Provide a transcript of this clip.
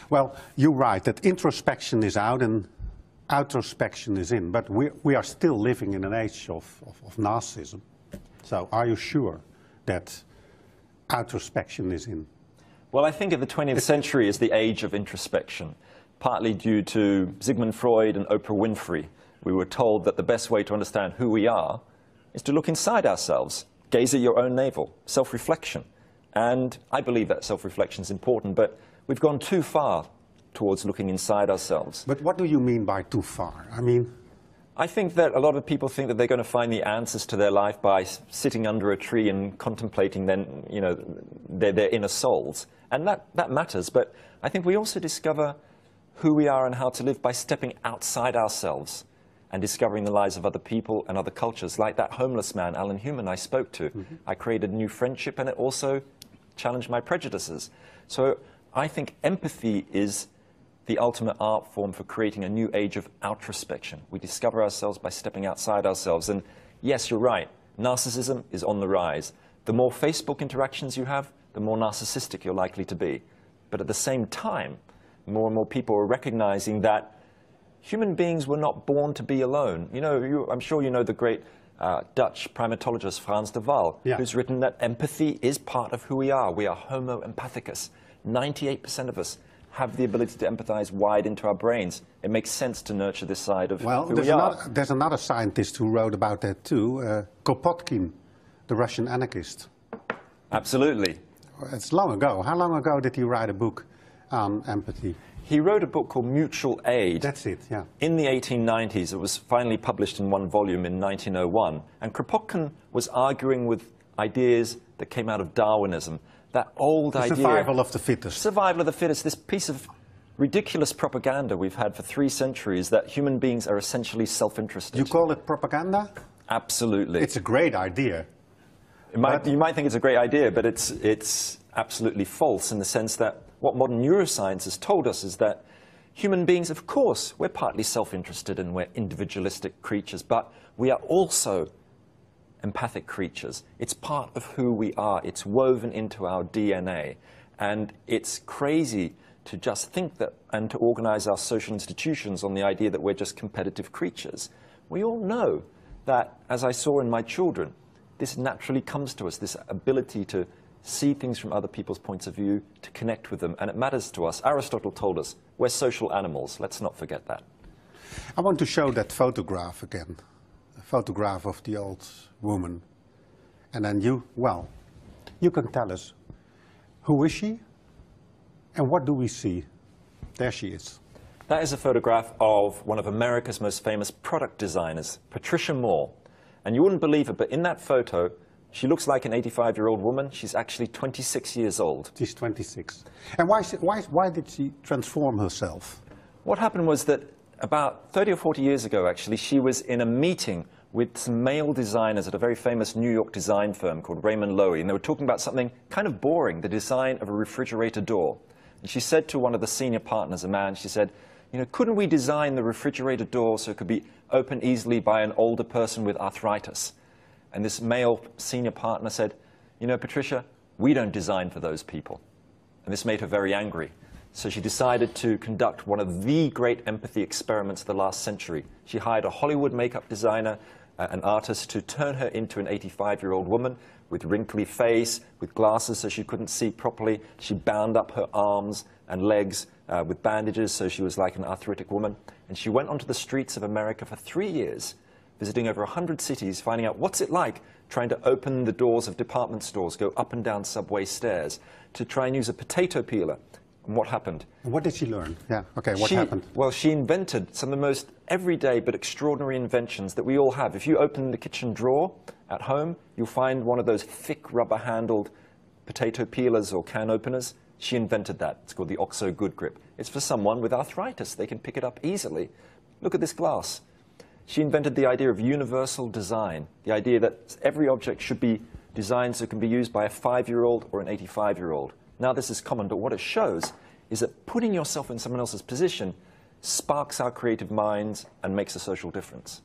Well, you're right that introspection is out and outrospection is in, but we are still living in an age of narcissism. So are you sure that outrospection is in? Well, I think of the 20th century as the age of introspection, partly due to Sigmund Freud and Oprah Winfrey. We were told that the best way to understand who we are is to look inside ourselves, gaze at your own navel, self-reflection. And I believe that self-reflection is important, but we've gone too far towards looking inside ourselves. But what do you mean by too far? I mean, I think that a lot of people think that they're going to find the answers to their life by sitting under a tree and contemplating then, you know, their inner souls. And that matters, but I think we also discover who we are and how to live by stepping outside ourselves and discovering the lives of other people and other cultures, like that homeless man, Alan Human, I spoke to. Mm-hmm. I created a new friendship, and it also challenged my prejudices. So I think empathy is the ultimate art form for creating a new age of outrospection. We discover ourselves by stepping outside ourselves. And yes, you're right, narcissism is on the rise. The more Facebook interactions you have, the more narcissistic you're likely to be. But at the same time, more and more people are recognizing that human beings were not born to be alone. You know, I'm sure you know the great Dutch primatologist Frans de Waal, who's written that empathy is part of who we are. We are homo empathicus. 98% of us have the ability to empathize wide into our brains. It makes sense to nurture this side of who we are. There's another scientist who wrote about that too, Kropotkin, the Russian anarchist. Absolutely. It's long ago. How long ago did he write a book on empathy? He wrote a book called Mutual Aid. That's it, yeah. In the 1890s. It was finally published in one volume in 1901. And Kropotkin was arguing with ideas that came out of Darwinism. That old idea... Survival of the fittest. Survival of the fittest. This piece of ridiculous propaganda we've had for 3 centuries, that human beings are essentially self-interested. You call it propaganda? Absolutely. It's a great idea. You might think it's a great idea, but it's absolutely false in the sense that what modern neuroscience has told us is that human beings, of course, we're partly self-interested and we're individualistic creatures, but we are also empathic creatures. It's part of who we are. It's woven into our DNA. And it's crazy to just think that and to organize our social institutions on the idea that we're just competitive creatures. We all know that, as I saw in my children, this naturally comes to us, this ability to see things from other people's points of view, to connect with them, and it matters to us. Aristotle told us we're social animals. Let's not forget that. I want to show that photograph again, a photograph of the old woman. And then you can tell us, who is she and what do we see? There she is. That is a photograph of one of America's most famous product designers, Patricia Moore. And you wouldn't believe it, but in that photo, she looks like an 85-year-old woman. She's actually 26 years old. She's 26. And why did she transform herself? What happened was that about 30 or 40 years ago, actually, she was in a meeting with some male designers at a very famous New York design firm called Raymond Loewy, and they were talking about something kind of boring, the design of a refrigerator door. And she said to one of the senior partners, a man, she said, you know, couldn't we design the refrigerator door so it could be opened easily by an older person with arthritis? And this male senior partner said, you know, Patricia, we don't design for those people. And this made her very angry. So she decided to conduct one of the great empathy experiments of the last century. She hired a Hollywood makeup designer, an artist, to turn her into an 85-year-old woman with wrinkly face, with glasses so she couldn't see properly. She bound up her arms and legs with bandages so she was like an arthritic woman. And she went onto the streets of America for 3 years, visiting over 100 cities, finding out what's it like trying to open the doors of department stores, go up and down subway stairs, to try and use a potato peeler. And what happened? What did she learn? Yeah, okay, what happened? Well, she invented some of the most everyday but extraordinary inventions that we all have. If you open the kitchen drawer at home, you'll find one of those thick rubber-handled potato peelers or can openers. She invented that. It's called the OXO Good Grip. It's for someone with arthritis. They can pick it up easily. Look at this glass. She invented the idea of universal design, the idea that every object should be designed so it can be used by a 5-year-old or an 85-year-old. Now this is common, but what it shows is that putting yourself in someone else's position sparks our creative minds and makes a social difference.